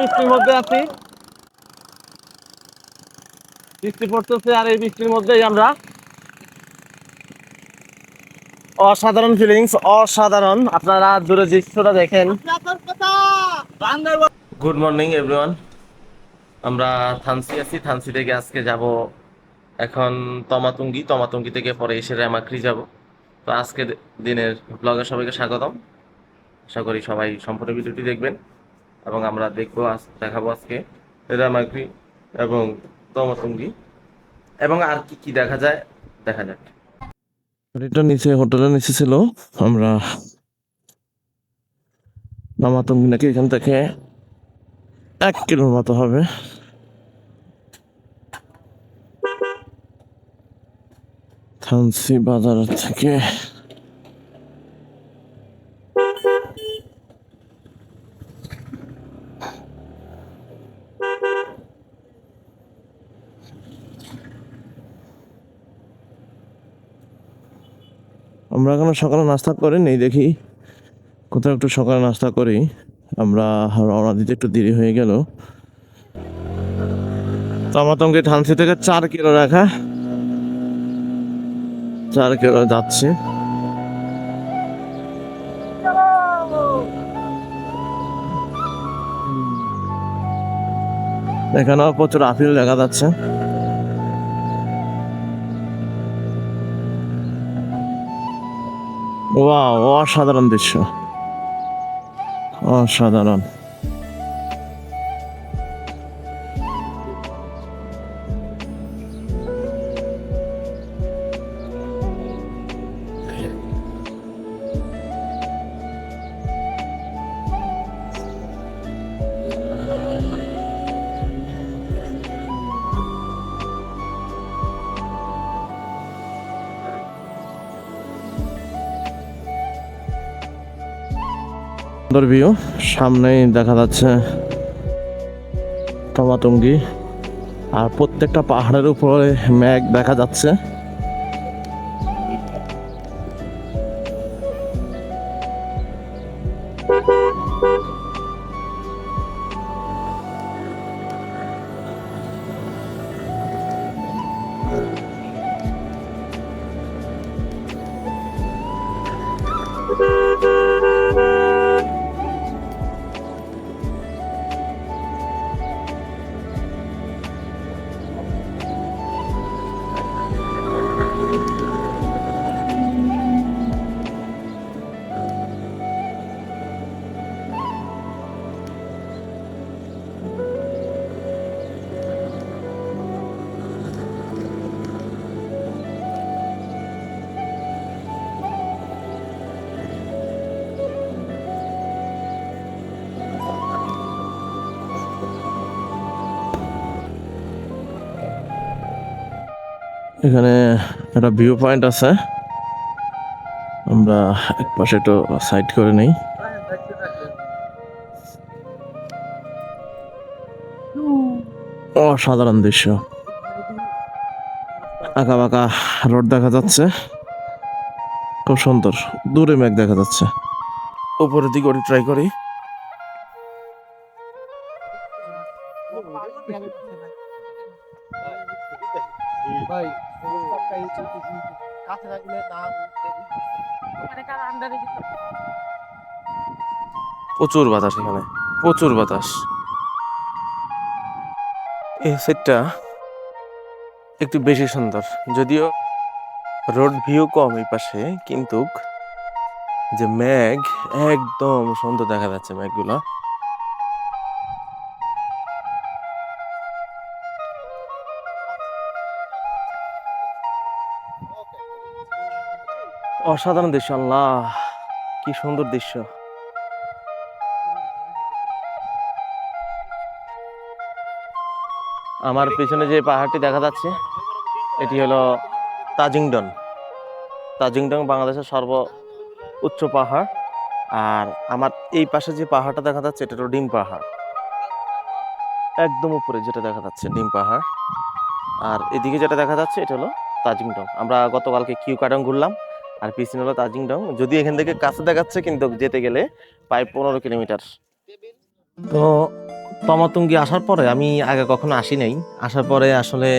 বৃষ্টির মধ্যে আছি, বৃষ্টি পড়তেছে আর এই বৃষ্টির মধ্যেই আমরা অসাধারণ ফিলিংস, অসাধারণ। আপনারা দূরে দৃশ্যটা দেখেন। Good morning everyone. আমরা থানসি আছি, থানসি থেকে আজকে যাব এখন তমাতুঙ্গি, তমাতুঙ্গি থেকে পরে এসে রেমাক্রি যাব। তো আজকে দিনের ব্লগে সবাইকে স্বাগতম। আশা করি সবাই সম্পূর্ণ ভিডিওটি দেখবেন এবং আমরা দেখাবো আজকে রেমাক্রি এবং তমাতুঙ্গি এবং আর কি কি দেখা যায়, দেখা যাক। হোটেলের নিচে ছিল। আমরা তমাতুঙ্গি নাকি এখান থেকে 1 কিলোর মতো হবে। থানসি বাজার থেকে আমরা এখনো সকালে নাস্তা করে নেই, দেখি কোথাও একটু সকালে নাস্তা করি। আমরা রওনা দিতে একটু দেরি হয়ে গেল। তমাতঙ্গি থানসি থেকে 4 কিলো রাখা, 4 কিলো যাচ্ছে। এখানেও প্রচুর আপিল দেখা যাচ্ছে। ওয়াও, অসাধারণ দৃশ্য, অসাধারণ। সুন্দর ভিউ, সামনেই দেখা যাচ্ছে তমাতঙ্গি আর প্রত্যেকটা পাহাড়ের উপরে মেঘ দেখা যাচ্ছে। এখানে একটা ভিউ পয়েন্ট আছে, আমরা এক পাশে একটু সাইড করে নেই। অসাধারণ দৃশ্য, আঁকা বাঁকা রোড দেখা যাচ্ছে, খুব সুন্দর। দূরে মেঘ দেখা যাচ্ছে, উপরের দিকে ওটি ট্রাই করি। প্রচুর বাতাস, এখানে প্রচুর বাতাস। এই সেটটা একটু বেশি সুন্দর, যদিও রোড ভিউ কম এই পাশে, কিন্তু যে মেঘ একদম সুন্দর দেখা যাচ্ছে মেঘগুলো। অসাধারণ দৃশ্য, আল্লাহ কি সুন্দর দৃশ্য। আমার পিছনে যে পাহাড়টি দেখা যাচ্ছে এটি হলো তাজিংডং। তাজিংডং বাংলাদেশের সর্ব উচ্চ পাহাড়। আর আমার এই পাশে যে পাহাড়টা দেখা যাচ্ছে এটা হলো ডিম পাহাড়, একদম উপরে যেটা দেখা যাচ্ছে ডিম পাহাড়। আর এদিকে যেটা দেখা যাচ্ছে এটা হলো তাজিংডং। আমরা গতকালকে কিউকাডং ঘুরলাম, আর পিছনে হলো তাজিংডং। যদি এখান থেকে কাছে দেখাচ্ছে, কিন্তু যেতে গেলে প্রায় 15 কিলোমিটার। তো তমাতুঙ্গি আসার পরে আমি আগে কখনো আসি নাই, আসার পরে আসলে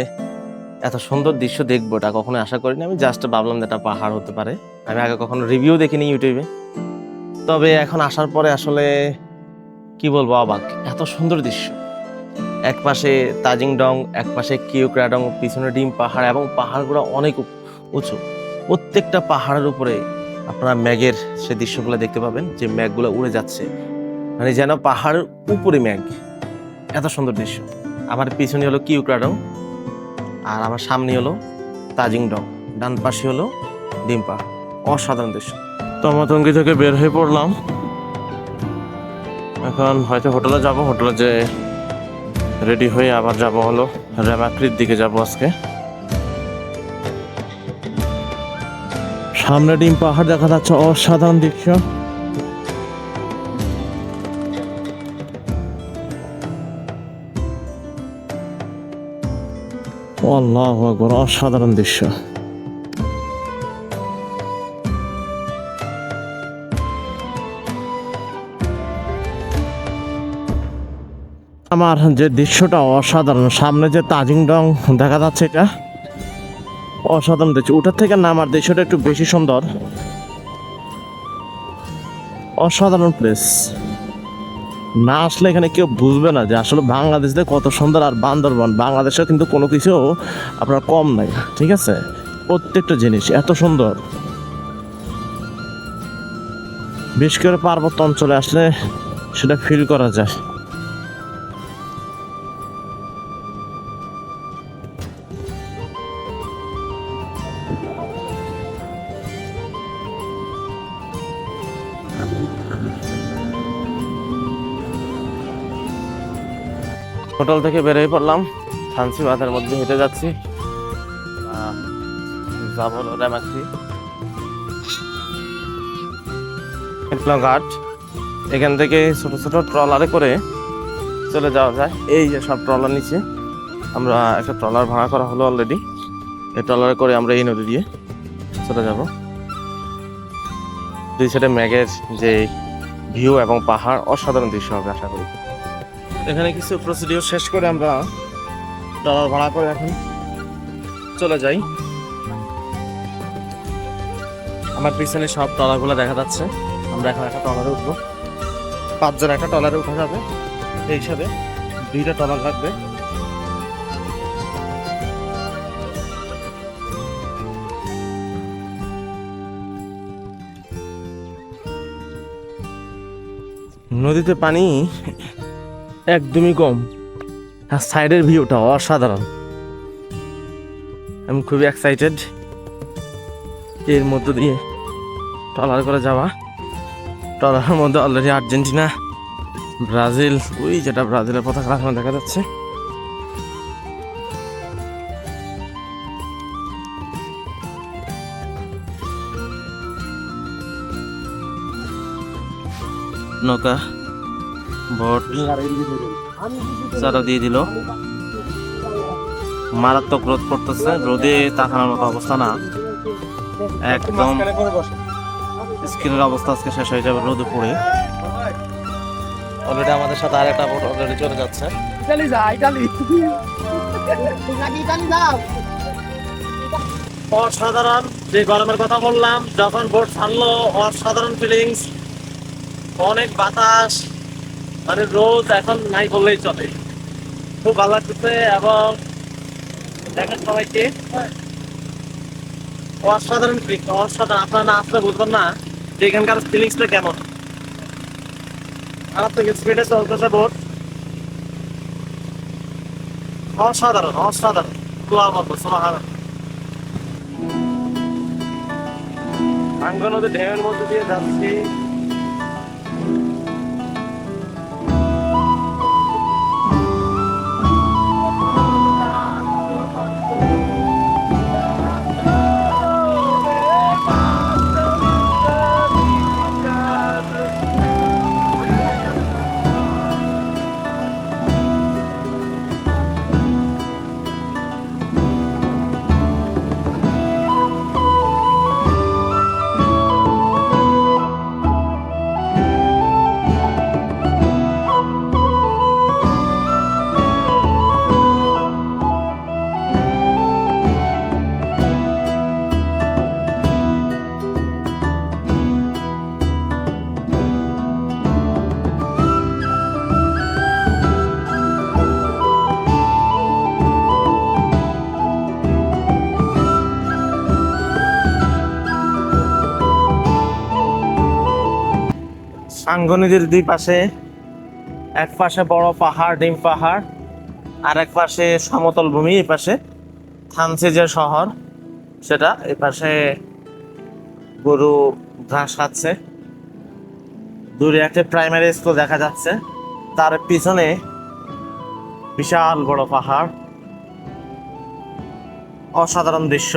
এত সুন্দর দৃশ্য দেখবো এটা কখনো আশা করিনি। আমি জাস্ট ভাবলাম যে এটা পাহাড় হতে পারে, আমি আগে কখনো রিভিউ দেখিনি ইউটিউবে। তবে এখন আসার পরে আসলে কি বলবো, অবাক, এত সুন্দর দৃশ্য। এক পাশে তাজিং ডং, এক পাশে কিউক্রাডং, পিছনে ডিম পাহাড়, এবং পাহাড়গুলো অনেক উঁচু। প্রত্যেকটা পাহাড়ের উপরে আপনারা মেঘের সে দৃশ্যগুলো দেখতে পাবেন, যে মেঘগুলো উড়ে যাচ্ছে, মানে যেন পাহাড়ের উপরে মেঘ। এত সুন্দর দৃশ্য। আমার পিছনে হলো কিউক্রাডং, আর আমার সামনে হলো তাজিং ডং, ডান পাশে হলো ডিম পাহাড়। অসাধারণ দৃশ্য। তমাতঙ্গি থেকে বের হয়ে পড়লাম, এখন হয়তো হোটেলে যাব। হোটেলে যে রেডি হয়ে আবার যাব হলো রেমাক্রির দিকে যাব আজকে। সামনে ডিম পাহাড় দেখা যাচ্ছে, অসাধারণ দৃশ্য। আল্লাহু আকবার, অসাধারণ দৃশ্য। আমার যে দৃশ্যটা অসাধারণ, সামনে যে তাজিং ডং দেখা যাচ্ছে, এটা অসাধারণ দৃশ্য। ওটার থেকে নামার দৃশ্যটা একটু বেশি সুন্দর। অসাধারণ প্লেস, না আসলে এখানে কেউ বুঝবে না যে আসলে বাংলাদেশে কত সুন্দর। আর বান্দরবান, বাংলাদেশে কিন্তু কোনো কিছু আপনার কম নাই, ঠিক আছে? প্রত্যেকটা জিনিস এত সুন্দর। বিশেষ করে পার্বত্য অঞ্চলে আসলে সেটা ফিল করা যায়। হোটেল থেকে বেরিয়ে পড়লাম, থানসি বাঁধের মধ্যে হেঁটে যাচ্ছি, যাব রেমাক্রি ঘাট। এখান থেকে ছোট ছোট ট্রলারে করে চলে যাওয়া যায়। এই যে সব ট্রলার নিচে, আমরা একটা ট্রলার ভাড়া করা হলো অলরেডি। এই ট্রলারে করে আমরা এই নদী দিয়ে চলে যাব। দুই সাইডে মেঘের যে ভিউ এবং পাহাড়, অসাধারণ দৃশ্য হবে আশা করি। এখানে কিছু প্রসিডিওর শেষ করে আমরা ট্রলার ভাড়া করে এখন চলে যাই। আমার পিছনে সব ট্রলারগুলো দেখা যাচ্ছে। আমরা এখন একটা ট্রলারে উঠবো, 5 জন একটা ট্রলারে উঠা যাবে। এই হিসাবে 2টা ট্রলার লাগবে। নদীতে পানি একদমই কম, আর সাইডের ভিউটা অসাধারণ। আমি খুবই এক্সাইটেড এর মধ্য দিয়ে ট্রলার করে যাওয়া। ট্রলারের মধ্যে অলরেডি আর্জেন্টিনা, ব্রাজিল, ওই যেটা ব্রাজিলের পতাকা লাগানো দেখা যাচ্ছে। নৌকা বোট চারা দিয়ে দিল। মারাত্মক রোদ পড়তেছে, রোদে তাকানোর মতো অবস্থা না, একদম স্কিনের অবস্থা আজকে শেষ হয়ে যাবে রোদে পড়ে। অলরেডি আমাদের সাথে আর একটা বোট অলরেডি চলে যাচ্ছে। অসাধারণ, যে গরমের কথা বললাম, যখন বোট ছাড়লো অসাধারণ ফিলিংস, অনেক বাতাস, মানে রোদ এখন নাই বললেই চলে। খুব ভালো লাগতেছে। এবং দেখেন সবাইকে, অসাধারণ ফিলিংস, অসাধারণ। আপনারা না আসলে বুঝবেন না যে এখানকার ফিলিংসটা কেমন। আমার থেকে স্পিডে চলতেছে বোট, অসাধারণ অসাধারণ। ভাঙ্গা নদী ঢেউয়ের মধ্যে দিয়ে যাচ্ছি। সাঙ্গু নদীর দুই পাশে, এক পাশে বড় পাহাড়, ডিম পাহাড়, আর এক পাশে সমতল ভূমি। এই পাশে থানচি যে শহর সেটা, এই পাশে গরু ঘাস খাচ্ছে। দূরে একটা প্রাইমারি স্কুল দেখা যাচ্ছে, তার পিছনে বিশাল বড় পাহাড়, অসাধারণ দৃশ্য।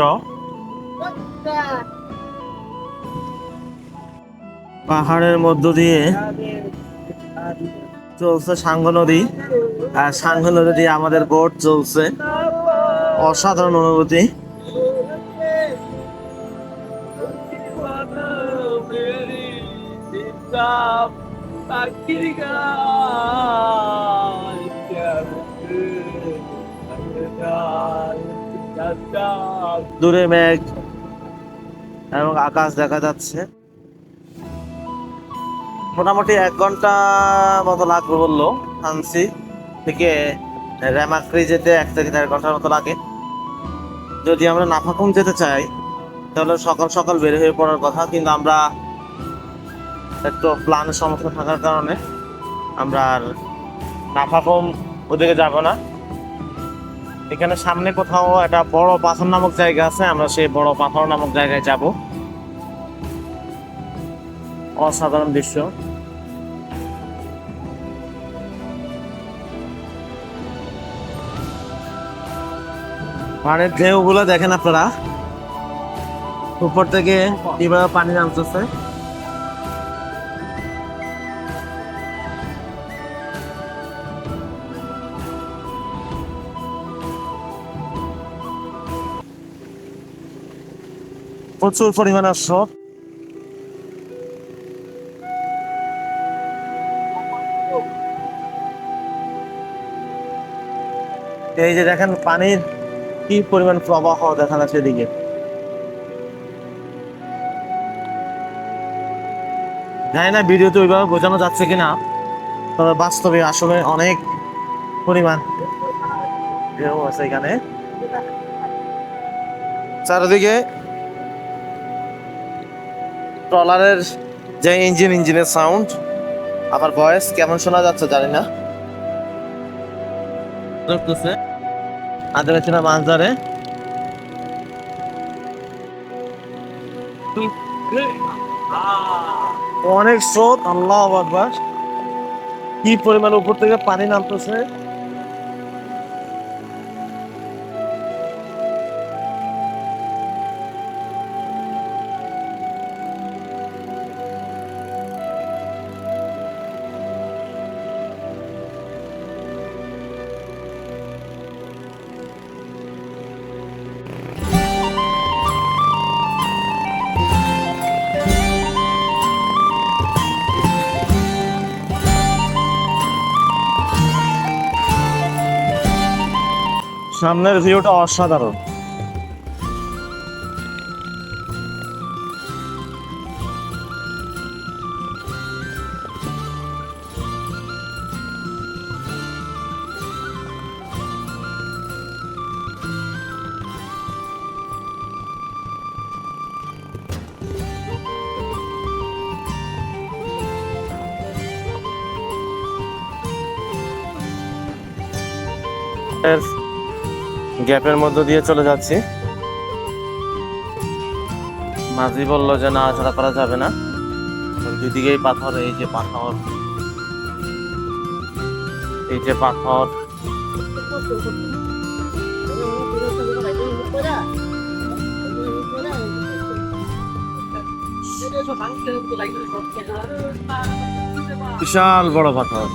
পাহাড়ের মধ্য দিয়ে চলছে সাঙ্গু নদী, আর সাঙ্গু নদী দিয়ে আমাদের বোট চলছে। অসাধারণ অনুভূতি। দূরে মেঘ এবং আকাশ দেখা যাচ্ছে। মোটামুটি 1 ঘন্টা মতো লাগবে বললো থানচি থেকে রেমাক্রি যেতে, 1 থেকে 1.5 ঘন্টার মতো লাগে। যদি আমরা নাফাকুম যেতে চাই তাহলে সকাল সকাল বের হয়ে পড়ার কথা, কিন্তু আমরা একটু প্ল্যানের সমস্যা থাকার কারণে আমরা আর নাফাকুম ওদিকে যাব না। এখানে সামনে কোথাও একটা বড় পাথর নামক জায়গা আছে, আমরা সেই বড় পাথর নামক জায়গায় যাব। অসাধারণ দৃশ্য। পানির ঢেউগুলো দেখেন আপনারা, উপর থেকে কিভাবে পানি নামতেছে। প্রচুর পরিমাণে স্রোত। এই যে দেখেন পানির কি পরিমাণ প্রবাহ দেখা যাচ্ছে এদিকে। জানি না ভিডিওতে ওইভাবে বোঝানো যাচ্ছে কিনা, তবে বাস্তবে আসলে অনেক পরিমাণ ঢেউ আছে এখানে। চারিদিকে ট্রলারের যে ইঞ্জিনের সাউন্ড, আমার ভয়েস কেমন শোনা যাচ্ছে জানি না। আদিবাসীরা মাছ ধরে। অনেক স্রোত, আল্লাহু আকবার। কি পরিমাণ উপর থেকে পানি নামতেছে। সামনের ভিউটা অসাধারণ। গ্যাপের মধ্য দিয়ে চলে যাচ্ছি। মাঝি বললো যে নাড়াচাড়া করা যাবে না, দুদিকেই পাথর। এই যে পাথর, এই যে পাথর। বিশাল বড় পাথর।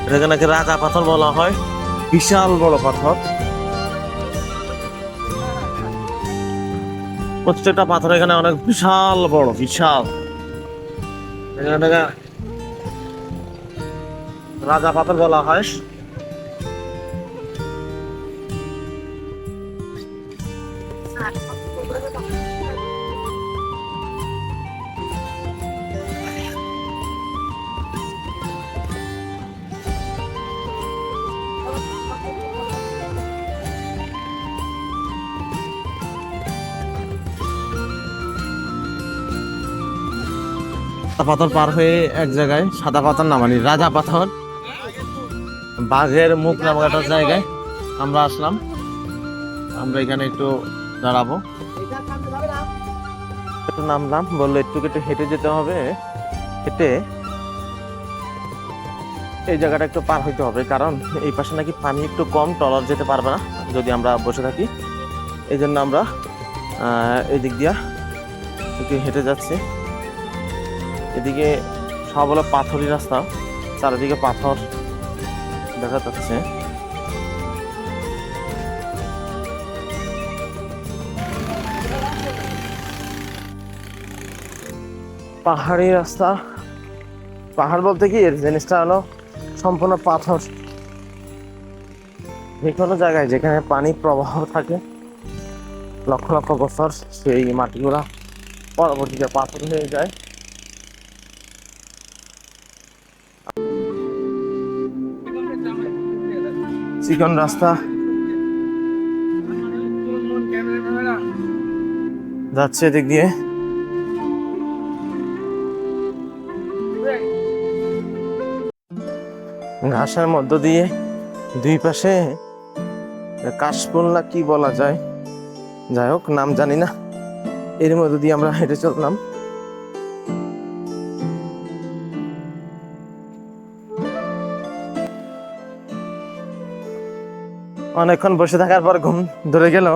এটাকে নাকি রাজা পাথর বলা হয়। বিশাল বড় পাথর। প্রত্যেকটা পাথর এখানে অনেক বিশাল বড়, বিশাল। এখানে রাজা পাথর বলা হয়। পাথর পার হয়ে এক জায়গায় সাদা পাথর না মানে রাজা পাথর বাঘের মুখ নামক একটা জায়গায় আমরা আসলাম। আমরা এখানে একটু দাঁড়াবো, একটু নামলাম, বললো একটু হেঁটে যেতে হবে, হেঁটে এই জায়গাটা একটু পার হইতে হবে, কারণ এই পাশে নাকি পানি একটু কম, ট্রলার যেতে পারবে না যদি আমরা বসে থাকি। এই জন্য আমরা এই দিক দিয়া একটু হেঁটে যাচ্ছি। এদিকে সব হলো পাথরই রাস্তা, চারিদিকে পাথর দেখা যাচ্ছে। পাহাড়ি রাস্তা, পাহাড় বলতে কি এর জিনিসটা হলো সম্পূর্ণ পাথর। যে কোনো জায়গায় যেখানে পানি প্রবাহ থাকে লক্ষ লক্ষ বছর, সেই মাটিগুলা পরবর্তীতে পাথর হয়ে যায়। চিকন রাস্তা যাচ্ছে এদিক দিয়ে। ঘাসের মধ্য দিয়ে দুই পাশে কাশফুল না কি বলা যায়, যাই হোক নাম জানি না, এর মধ্য দিয়ে আমরা হেঁটে চললাম। অনেকক্ষণ বসে থাকার পর ঘুম ধরে গেল,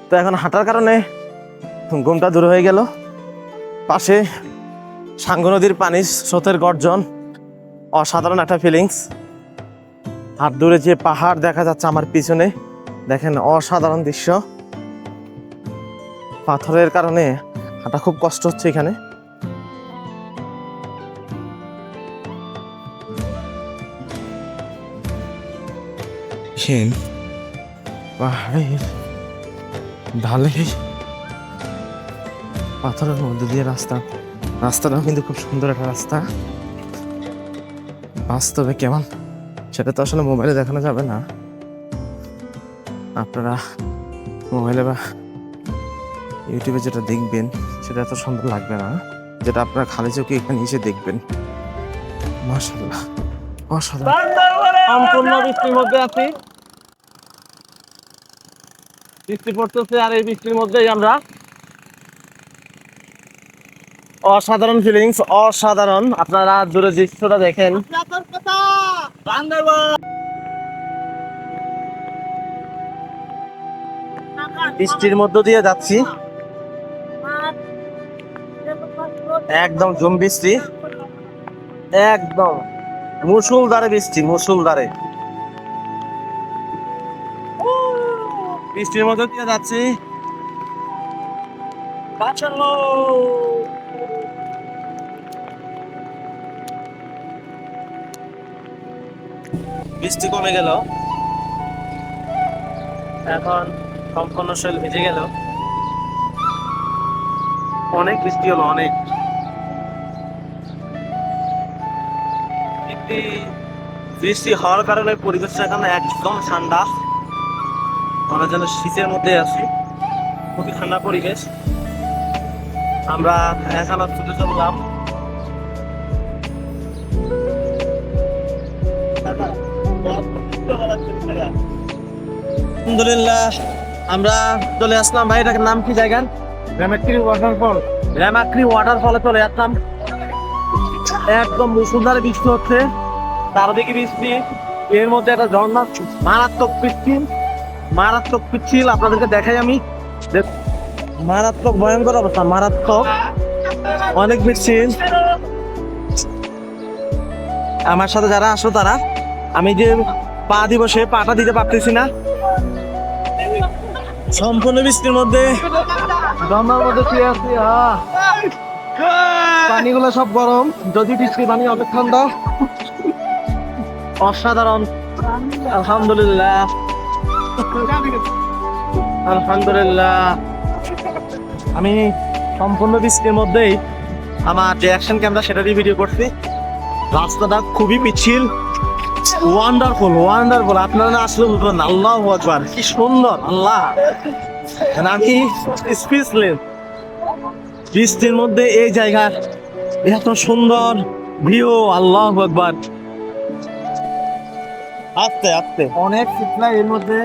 তো এখন হাঁটার কারণে ঘুমটা দূর হয়ে গেল। পাশে সাঙ্গু নদীর পানির স্রোতের গর্জন, অসাধারণ একটা ফিলিংস। আর দূরে যে পাহাড় দেখা যাচ্ছে আমার পিছনে, দেখেন অসাধারণ দৃশ্য। পাথরের কারণে হাঁটা খুব কষ্ট হচ্ছে এখানে। পাহাড়ের ঢালে পাথরের মধ্যে দিয়ে রাস্তাটাও কিন্তু খুব সুন্দর একটা রাস্তা। বাস্তবে কেমন সেটা তো আসলে মোবাইলে দেখানো যাবে না, আপনারা মোবাইলে বা ইউটিউবে যেটা দেখবেন সেটা এত সুন্দর লাগবে না, যেটা আপনারা খালি চোখে এখানে এসে দেখবেন। মাশাআল্লাহ, অসাধারণ। সম্পূর্ণ বৃষ্টির মধ্যে আছি, বৃষ্টি পড়তেছে, আর এই বৃষ্টির মধ্যেই আমরা, অসাধারণ ফিলিংস, অসাধারণ। আপনারা দূরে দৃশ্যটা দেখেন, বৃষ্টির মধ্য দিয়ে যাচ্ছি, একদম ঝুম বৃষ্টি, একদম মুষলধারে বৃষ্টি, মুষলধারে বৃষ্টির মধ্যে দিয়ে যাচ্ছি। বৃষ্টি কমে গেল, এখন সম্পূর্ণ শরীর ভিজে গেল। অনেক বৃষ্টি হলো, অনেক বৃষ্টি হওয়ার কারণে পরিবেশটা এখানে একদম ঠান্ডা, আমরা যেন শীতের মধ্যে আছি, খুবই ঠান্ডা পরিবেশ। আমরা এখন ছুটে চললাম। আলহামদুলিল্লাহ আমরা চলে আসলাম। ভাই এটার নাম কি জায়গার? রামাক্রি ওয়াটারফল। রামাক্রি ওয়াটারফলে চলে আসলাম। একদম মুষলধারে বৃষ্টি হচ্ছে, চারদিকে বৃষ্টি, এর মধ্যে একটা ঝর্ণা, মারাত্মক পিচ্ছিল, মারাত্মক পিচ্ছিল। আপনাদেরকে দেখাই আমি, মারাত্মক ভয়ঙ্কর অবস্থা, মারাত্মক, অনেক পিচ্ছিল। আমার সাথে যারা আসো তারা, আমি যে পা দিব সে পাটা দিতে পারতেছি না, সম্পূর্ণ বৃষ্টির মধ্যে, ঝর্ণার মধ্যে শুয়ে আছি। পানিগুলো সব গরম, যদি বৃষ্টির পানি অনেক ঠান্ডা, অসাধারণ। আলহামদুলিল্লাহ, আলহামদুলিল্লাহ। আমি সম্পূর্ণ বৃষ্টির মধ্যেই আমার যে অ্যাকশন ক্যামেরা সেটা দিয়ে ভিডিও করছি। রাস্তাটা খুবই পিচ্ছিল, ওয়ান্ডারফুল, ওয়ান্ডারফুল। আপনারা না আসলে বুঝবেন, আল্লাহু আকবার, কি সুন্দর, আল্লাহ। আমি স্পিচলেস বৃষ্টির মধ্যে এই জায়গার এত সুন্দর ভিউ, আল্লাহু আকবার। আস্তে আস্তে অনেক শীতলা এর মধ্যে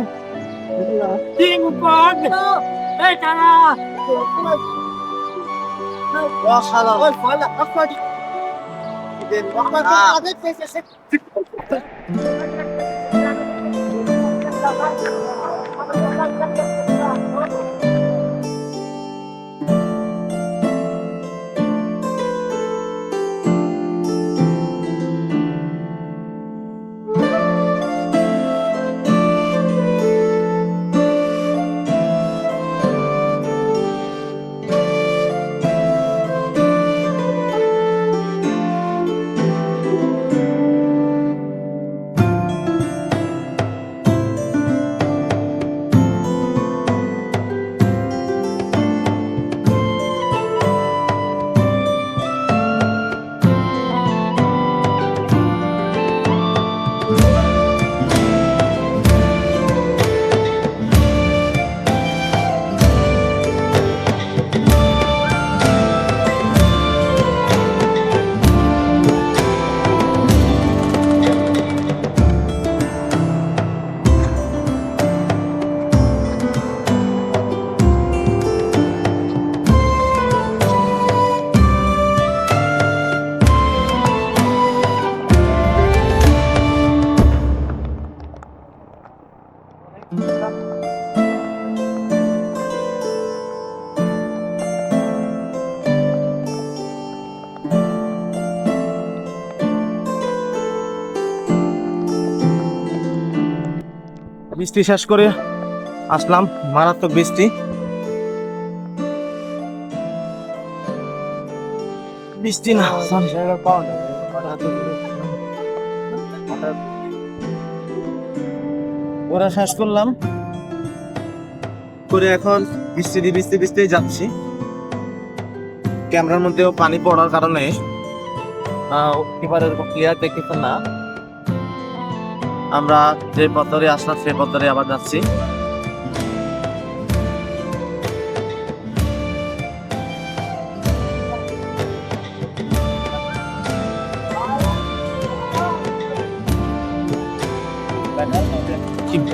বৃষ্টি শেষ করে আসলাম, মারাত্মক বৃষ্টি। বৃষ্টি না ওরা শেষ করলাম করে এখন বৃষ্টি যাচ্ছি। ক্যামেরার মধ্যেও পানি পড়ার কারণে এবারে ক্লিয়ার দেখতে না। আমরা যে পথরে আসলাম সেই পথরে আবার যাচ্ছি।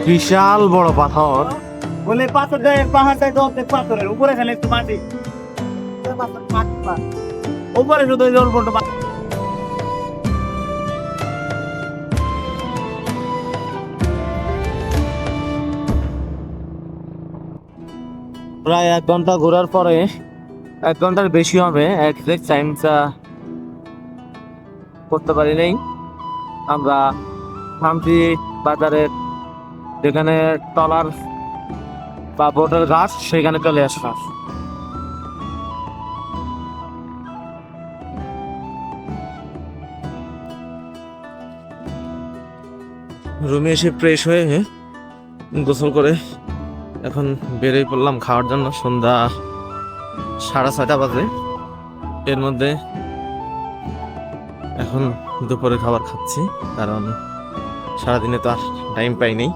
বিশাল বড় পাথর, বলে পাথর দেয়, পাহাড় দেয়, পাথরের উপরে খালি একটু মাটি, উপরে শুধু জল পড়তো। প্রায় 1 ঘন্টা ঘোরার পরে, 1 ঘন্টার বেশি হবে, এক্সাক্ট টাইমটা করতে পারি নাই। আমরা থামছি বাজারের যেখানে ট্রলার বা বোটের ঘাট, সেখানে চলে আসলাম। রুমে এসে ফ্রেশ হয়ে গোসল করে এখন বেরিয়ে পড়লাম খাওয়ার জন্য। সন্ধ্যা 6:30 বাজে। এর মধ্যে এখন দুপুরে খাবার খাচ্ছি, কারণ সারাদিনে তো আর টাইম পাইনি।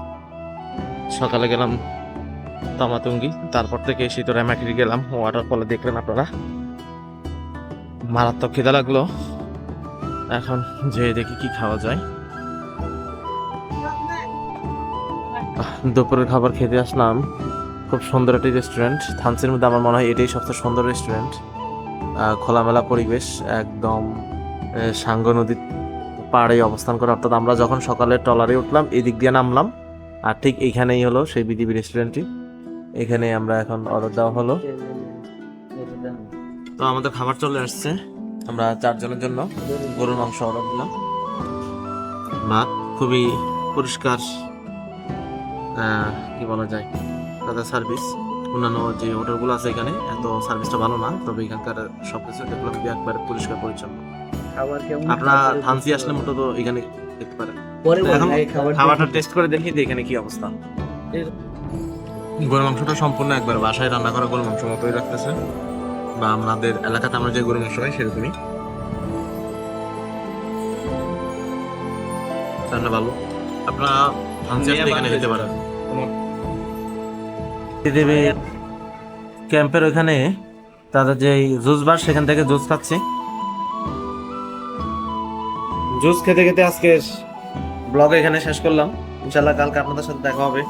সকালে গেলাম তামাতুঙ্গি, তারপর থেকে এসে তো র্যামাকিরি গেলাম, ওয়াটারফলে দেখলেন আপনারা। মারাত্মক খিদা লাগলো, এখন যেয়ে দেখি কি খাওয়া যায়। দুপুরের খাবার খেতে আসলাম খুব সুন্দর একটি রেস্টুরেন্ট। থানসির মধ্যে আমার মনে হয় এটাই সবচেয়ে সুন্দর রেস্টুরেন্ট। খোলামেলা পরিবেশ, একদম সাঙ্গো নদীর পাড়ে অবস্থান করে। অর্থাৎ আমরা যখন সকালে ট্রলারে উঠলাম, এই দিক দিয়ে নামলাম, আর ঠিক এইখানেই হলো সেই বিডিবি রেস্টুরেন্টটি। এখানে আমরা এখন অর্ডার দেওয়া হলো। তো আমাদের খাবার চলে আসছে। আমরা 4 জনের জন্য গরুর মাংস অর্ডার দিলাম। ভাত খুবই পরিষ্কার, কি বলা যায়, তাদের সার্ভিস। অন্যান্য যে হোটেলগুলো আছে এখানে এত সার্ভিসটা ভালো না, তবে এখানকার সবকিছু দেখলাম একবার পরিষ্কার পরিচ্ছন্ন। আপনারা থানসি আসলে মতো তো এখানে দেখতে পারেন। এখন খাবারটা টেস্ট করে দেখি যে এখানে কি অবস্থা। গরুর মাংসটা সম্পূর্ণ একবার বাসায় রান্না করা গরুর মাংস মতোই রাখতেছে, বা আমাদের এলাকাতে আমরা যে গরুর মাংস হয় সেরকমই রান্না ভালো। আপনারা থানসি আসলে এখানে যেতে পারেন। দেবে ক্যাম্পের ওখানে তাদের যে জুস বার, সেখান থেকে জুস খাচ্ছি। জুস খেতে খেতে আজকে ব্লগ এখানে শেষ করলাম। ইনশাল্লাহ কালকে আপনাদের সাথে দেখা হবে।